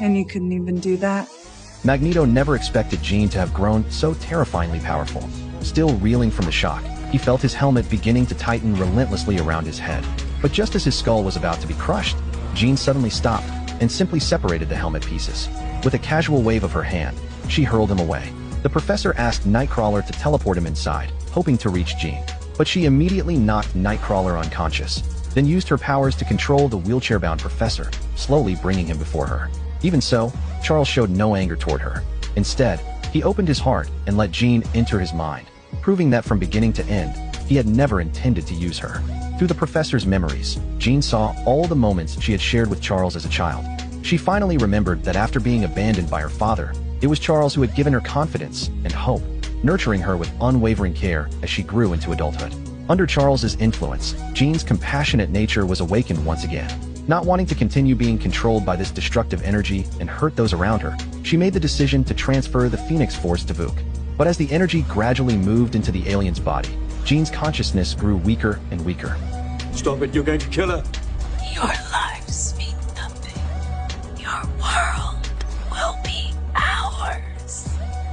And you couldn't even do that? Magneto never expected Jean to have grown so terrifyingly powerful. Still reeling from the shock, he felt his helmet beginning to tighten relentlessly around his head. But just as his skull was about to be crushed, Jean suddenly stopped and simply separated the helmet pieces. With a casual wave of her hand, she hurled him away. The professor asked Nightcrawler to teleport him inside, hoping to reach Jean. But she immediately knocked Nightcrawler unconscious, then used her powers to control the wheelchair-bound professor, slowly bringing him before her. Even so, Charles showed no anger toward her. Instead, he opened his heart and let Jean enter his mind, proving that from beginning to end, he had never intended to use her. Through the professor's memories, Jean saw all the moments she had shared with Charles as a child. She finally remembered that after being abandoned by her father, it was Charles who had given her confidence and hope, nurturing her with unwavering care as she grew into adulthood. Under Charles's influence, Jean's compassionate nature was awakened once again. Not wanting to continue being controlled by this destructive energy and hurt those around her, she made the decision to transfer the Phoenix Force to Vuk. But as the energy gradually moved into the alien's body, Jean's consciousness grew weaker and weaker. Stop it, you're going to kill her. Your lives mean nothing. Your world will be ours.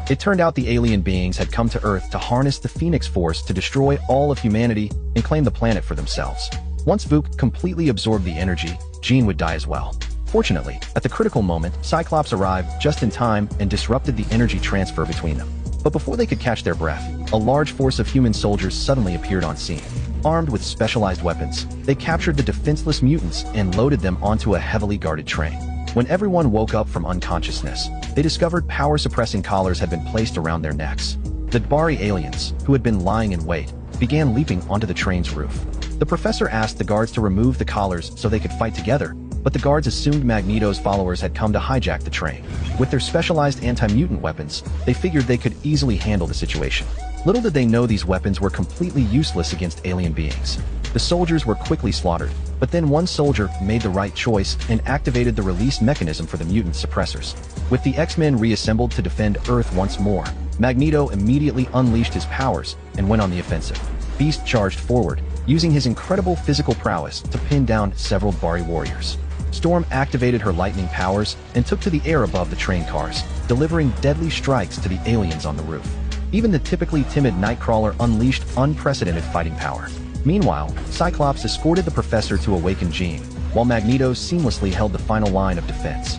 It turned out the alien beings had come to Earth to harness the Phoenix Force to destroy all of humanity and claim the planet for themselves. Once Vuk completely absorbed the energy, Jean would die as well. Fortunately, at the critical moment, Cyclops arrived just in time and disrupted the energy transfer between them. But before they could catch their breath, a large force of human soldiers suddenly appeared on scene. Armed with specialized weapons, they captured the defenseless mutants and loaded them onto a heavily guarded train. When everyone woke up from unconsciousness, they discovered power-suppressing collars had been placed around their necks. The Bari aliens, who had been lying in wait, began leaping onto the train's roof. The professor asked the guards to remove the collars so they could fight together, but the guards assumed Magneto's followers had come to hijack the train. With their specialized anti-mutant weapons, they figured they could easily handle the situation. Little did they know these weapons were completely useless against alien beings. The soldiers were quickly slaughtered, but then one soldier made the right choice and activated the release mechanism for the mutant suppressors. With the X-Men reassembled to defend Earth once more, Magneto immediately unleashed his powers and went on the offensive. Beast charged forward, using his incredible physical prowess to pin down several Bari warriors. Storm activated her lightning powers and took to the air above the train cars, delivering deadly strikes to the aliens on the roof. Even the typically timid Nightcrawler unleashed unprecedented fighting power. Meanwhile, Cyclops escorted the professor to awaken Jean, while Magneto seamlessly held the final line of defense.